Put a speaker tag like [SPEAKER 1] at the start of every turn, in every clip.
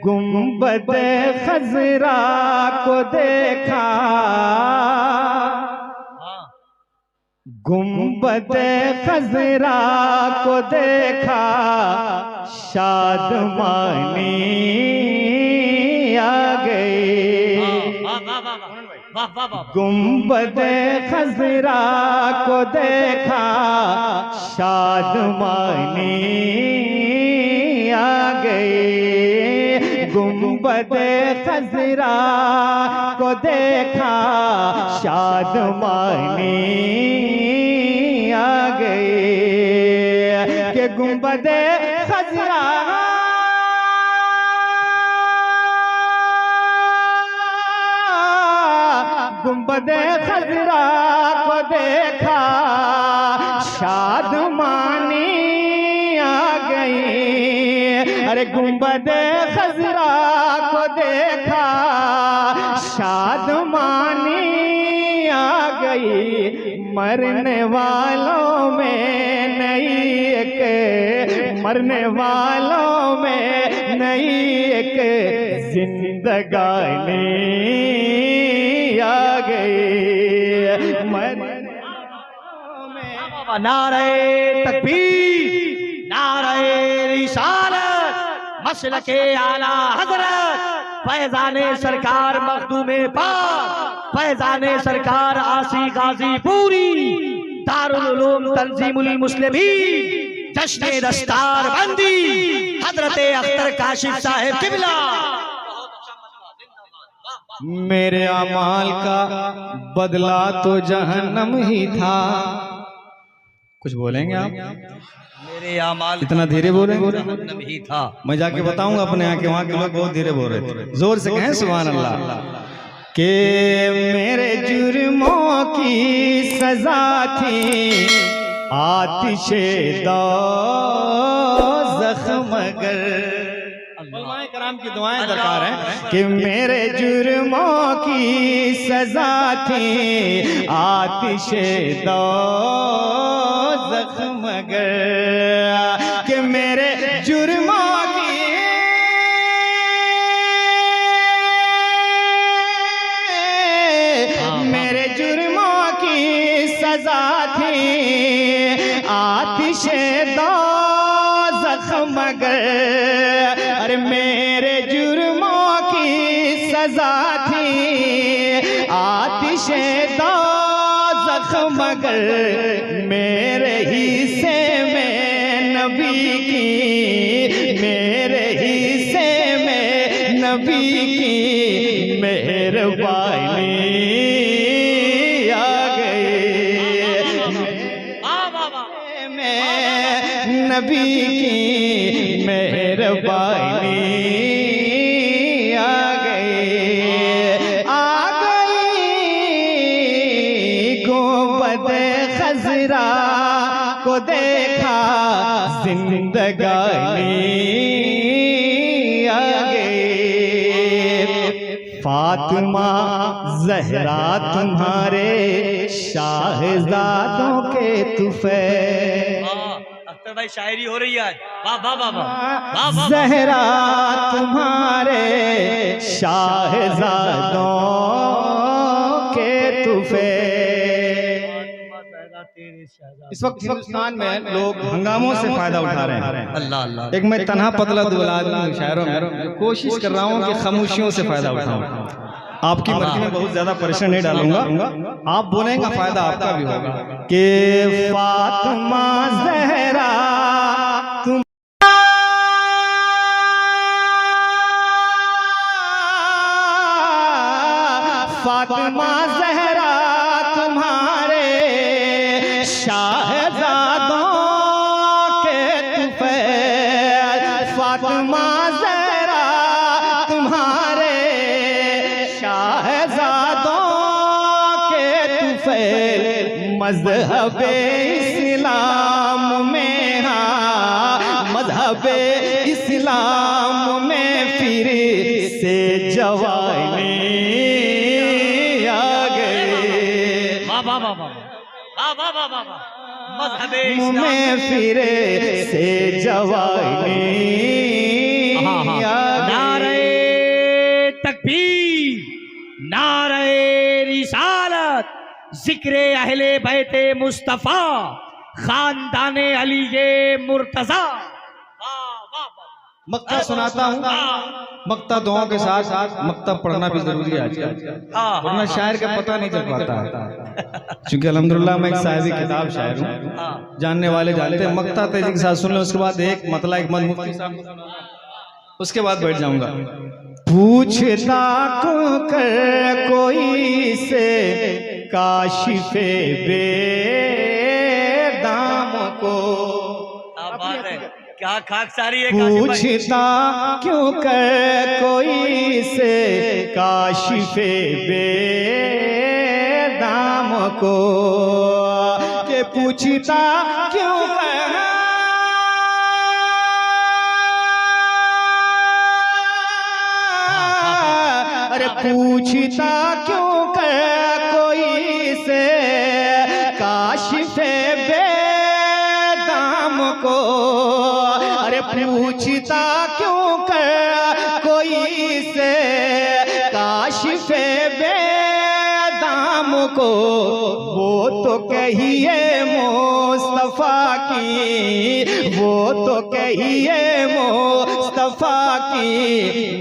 [SPEAKER 1] गुंबद खजरा को देखा, गुंबद खजरा को देखा, शादमानी आ गई। गुंबद खजरा को देखा, शादमानी आ गई। गुंबद खजरा को देखा, शादमानी आ गई। कि गुंबद खजरा गुंबद खजरा को देखा, शादमानी आ गई। अरे गुंबद खजरा को देखा, शादमानी आ गई। मरने वालों में नई एक, मरने वालों में नई एक जिंदगानी आ गई। मरने वालों में नारे तकबीर, नारे रिसालत, मसलके आला हजरत फैजाने सरकार मखदूमे पाक, फैजाने सरकार आसी गाजी पूरी, दारुल उलूम तंजीमुल मुस्लिमीन, जश्न दस्तार बंदी हजरत अख्तर काशिफ साहिब किबला। मेरे अमाल का बदला तो जहन्नम ही था। कुछ बोलेंगे आप?
[SPEAKER 2] मेरे अमाल
[SPEAKER 1] इतना धीरे बोलेंगे?
[SPEAKER 2] जहन्नम ही था।
[SPEAKER 1] मैं जाके बताऊंगा अपने यहाँ के, वहाँ के लोग बहुत धीरे बोल रहे थे। जोर से कहें सुभान अल्लाह। के मेरे जुर्मों की सजा थी आतिशे दोज़ख, मगर कराम की दुआएं दरकार हैं कि मेरे जुर्मों की सजा थी आतिशे दोज़ख, मगर कि मेरे जुर्मों की मेरे जुर्मों की सजा थी आतिशे दोज़ख, मगर अरे मेरे जुर्मों की सजा थी आतिशे दोज़ख, मगर मेरे हिस्से में नबी की, मेरे हिस्से में नबी की मेहरबानी आ गई। में नबी की मेहरबानी आ गई, आ गई। गुंबद खजरा को देखा, जिंदगानी आ गई। फातिमा ज़हरा तुम्हारे शाहज़ादों के तुफ़े।
[SPEAKER 2] अख्तर भाई शायरी हो रही है आज। वाह वाह वाह वाह।
[SPEAKER 1] ज़हरा तुम्हारे शाहज़ादों के तुफ़े। इस वक्त हिंदुस्तान में लोग हंगामों से फायदा उठा रहे हैं।
[SPEAKER 2] अल्लाह अल्लाह।
[SPEAKER 1] एक मैं तन्हा पतला दुबला आदमी शायरों में कोशिश कर रहा हूँ कि खामोशियों से फायदा उठाऊं। आपकी मर्जी में बहुत ज्यादा प्रेशर नहीं डालूंगा, आप बोलेंगे फायदा आपका भी होगा। कि फातिमा ज़हरा तुम, फातिमा ज़हरा तुम्हारे शाहज़ादों के तुफ़े। फातिमा ज़हरा तुम्हारे शाहज़ादों के तुफ़े। मज़हब इस्लाम में, हाँ मज़हब इस्लाम में फिर से जवानी आ गई। में फिर से जवानी आ गई।
[SPEAKER 2] जिक्र अहले बैते मुस्तफा खानदाने अली ये मुर्तजा।
[SPEAKER 1] मक्ता सुनाता हूँ, मक्ता दुआओं के साथ साथ मक्ता पढ़ना भी जरूरी है आजकल, वरना शायर का पता नहीं चल पाता। क्योंकि अल्हम्दुलिल्लाह मैं एक साहिबी किताब शायर हूँ, जानने वाले जानते हैं। मक्ता तेजी के साथ सुन लो, उसके बाद एक मतला एक मद मुफ्ती साहब, उसके बाद बैठ जाऊंगा। पूछता को कर कोई से काशिफे बेदाम को,
[SPEAKER 2] क्या खाकसारी है।
[SPEAKER 1] पूछता क्यों कर कोई से काशिफे बेदाम को, के पूछता क्यों कर, अरे पूछता क्यों कर कोई से काशिफे बेदाम को, अरे पूछता क्यों कर कोई से काशिफे बेदाम को, वो तो कहिए मुस्तफा की, वो तो कहिए मुस्तफा की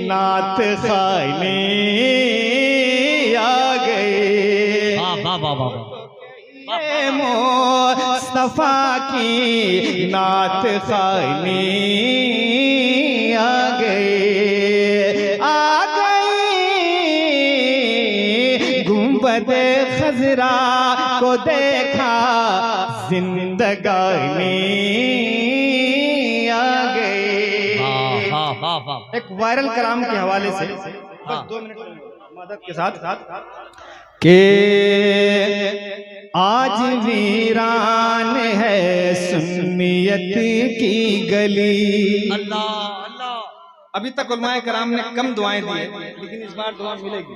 [SPEAKER 1] नात खाने आ गए। मुस्तफा की नात खाने आ गए, आ गई। गुंबद खजरा को देखा जिंदगानी आ गए। एक वायरल कलाम के हवाले से बस 2 मिनट मदद के साथ के आज वीरान है सुन्नियत की गली।
[SPEAKER 2] अल्लाह अल्लाह।
[SPEAKER 1] अभी तक उलमाए कराम ने कम दुआएं दी है, लेकिन इस बार दुआ मिलेगी।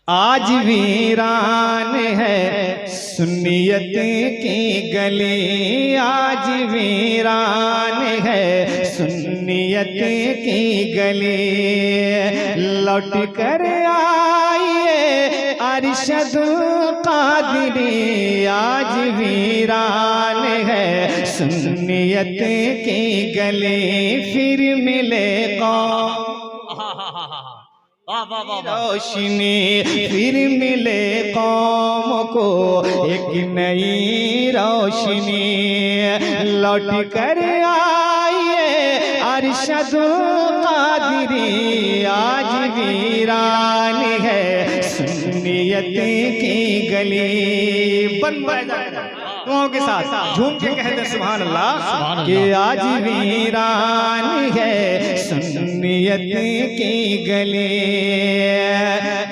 [SPEAKER 1] आज वीरान है सुन्नियत की गली, आज वीरान है सुन्नियत की गली। लौट कर आइए अरशदुल कादिरी, आज वीरान है सुन्नियत की गली। फिर मिले कौम रोशनी, फिर मिले कौम को एक नई रोशनी। लौट कर आइए अरशदुल कादिरी, आज वीरान है सुन्नियत की गली। बन दुआओं के साथ झूम के कहते सुभान अल्लाह कि आज वीरान है सुन्नियत की गली।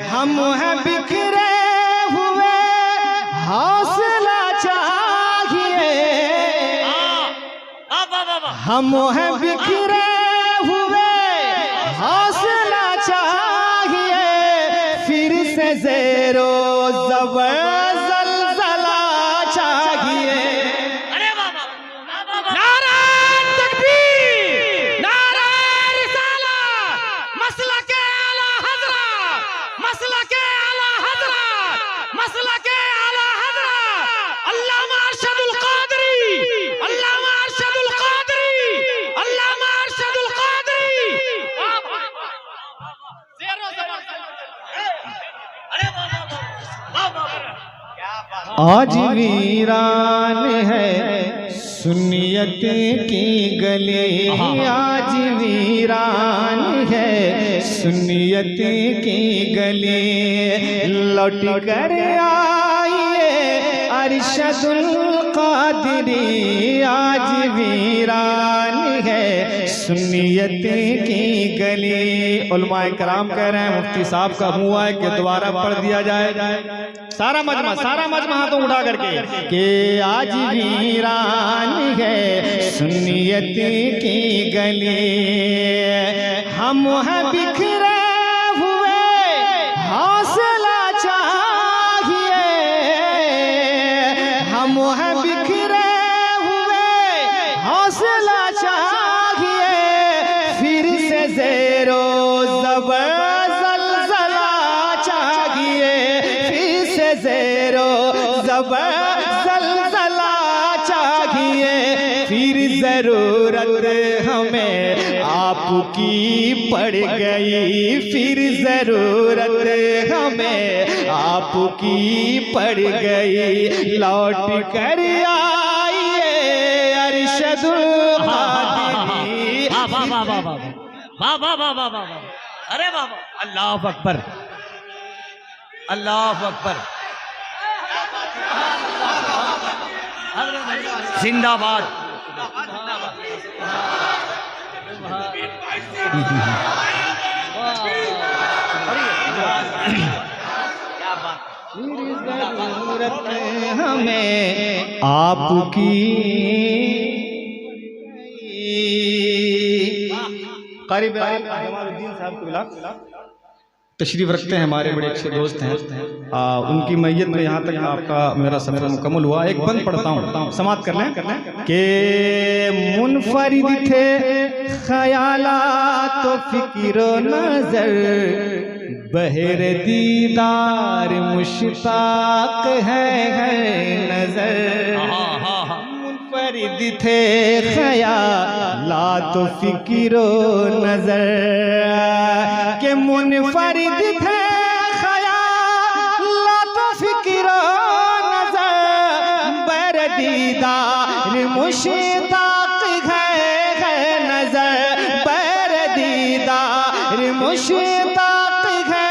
[SPEAKER 1] हम हैं बिखरे हुए हौसला चाहिए, हम हैं बिखरे हुए हौसला चाहिए। फिर से ज़ेरो ज़बर ज़लज़ला चाहिए।
[SPEAKER 2] अरे नारा तकबीर, नारा रिसाला, मसलके आला हज़रत, मसलके आला हज़रत, मसलके आला हज़रत अल्लामा अरशदुल क़ादरी, अल्लामा अरशदुल क़ादरी, अल्लामा अरशदुल क़ादरी। अरे
[SPEAKER 1] आज वीरान है सुन्नियत की गली, आज वीरान है सुन्नियत की गली। लौट कर आइए अरशदुल कादिरी, आज वीरान है सुन्नियत की गली। उलमाए कराम कह रहे हैं, मुफ्ती साहब का मुँह है कि दोबारा पढ़ दिया जाए। सारा मजमा हाथों उठा करके कि आज वीरान है सुन्नियत की गली। हम हैं बिखरे हुए हौसला चाहिए, हम हैं बिखरे हुए हौसला चाहिए। फिर से ज़ेरो ज़बर ज़लज़ला चाहिए, फिर से ज़ेरो आपकी पड़ गई फिर जरूरत हमें, आपकी पड़ गई लौट कर आइए अरशदुल कादिरी।
[SPEAKER 2] वाह वाह वाह वाह वाह वाह वाह वाह वाह वाह, अरे वाह वाह, अल्लाह अकबर, अल्लाह अकबर, जिंदाबाद।
[SPEAKER 1] जरूरत हमें आपकी। कारी जमालुद्दीन साहब को तशरीफ रखते हैं, हमारे बड़े अच्छे दोस्त हैं। उनकी मैयत में यहाँ तक आपका मेरा सफर मुकम्मल हुआ। एक बंद पढ़ता हूँ, समाप्त कर लें कि मुनफरिद थे ख्यालात तो फिक्र नजर, बहर दीदार मुश्ताक है नजर। मुनफरिद थे ख्यालात तो फिक्र नजर, के मुनफरिद थे ख्यालात तो फिक्र नजर, बहर दीदार मुश्ताक है नजर, बहर दीदार मुश्ताक है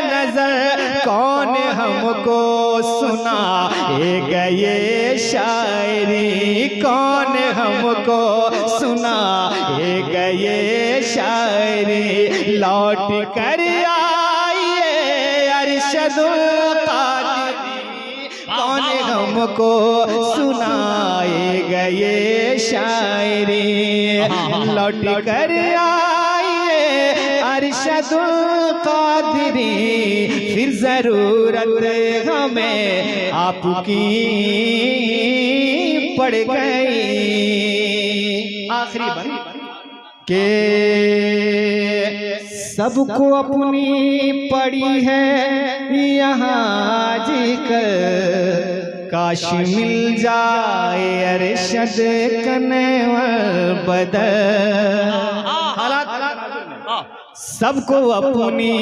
[SPEAKER 1] नजर। कौन हमको सुना ये शायरी, कौन हमको सुना ये शायरी, लौट कर आइए अरशदुल कादिरी। कौन हमको सुनाएगा ये शायरी, लौट कर आइए अरशदुल कादिरी। फिर जरूरत हमें आपकी पड़ गई। आखिरी बंद के सबको अपनी पड़ी है यहाँ जिक्र, काश मिल जाए अरशद कन्वर बदर। सबको अपनी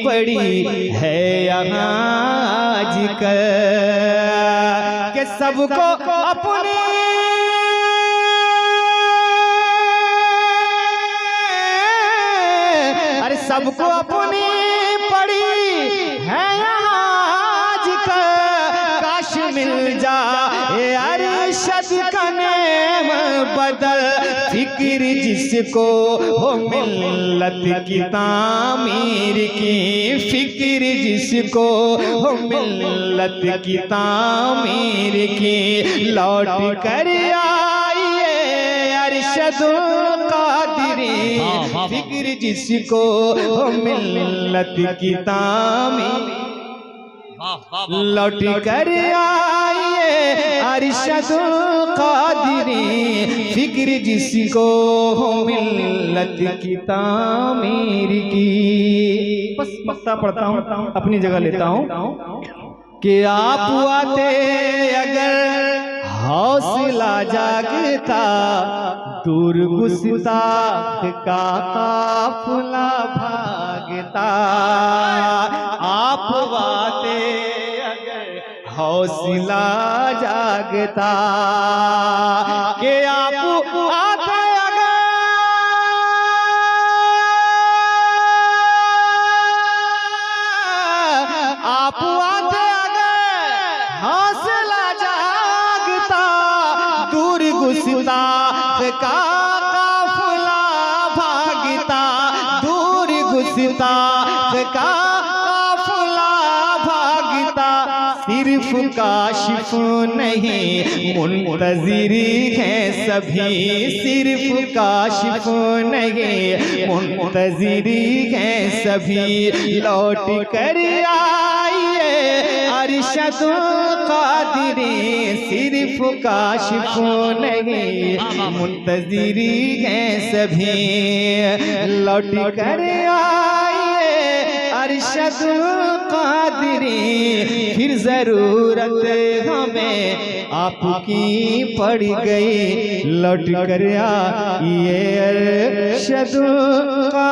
[SPEAKER 1] पड़ी है यहाँ जिक्र, के सबको अपनी सबको अपनी पड़ी है यहाँ जिक्र, काश मिल जाए अरशद का नेम बदल। फिक्र जिसको हो मिल्लत की तामीर की, फिक्र जिसको हो मिल्लत की तामीर की, लौट कर आइए अरशदुल कादिरी। फिक्र जिसको हो मिल्लत की तामीर, लौट कर आइए अरशदुल कादिरी। फिक्र जिसको हो मिल्लत की तामीर की। बस मक्ता पढ़ता हूँ, अपनी जगह लेता हूँ कि आप आते अगर हौसला जागता, दूर गुस्ताख का काफिला भागता। आप आते अगर हौसला जागता, कि आप आते अगर आप आते हौसला जागता, दूर गुस्ताख का काफिला भागता, दूर गुस्ताख का काफिला भागता। सिर्फ काशिफ नहीं मुंतज़िरी हैं सभी, सिर्फ काशिफ नहीं मुंतज़िरी हैं सभी। लौट कर आइए अरशदुल कादिरी, सिर्फ काशिफ नहीं मुंतज़िरी हैं सभी। लौट कर आइए अरशदुल कादिरी। फिर जरूरत हमें आपकी पड़ गई, लौट कर ये अरशद का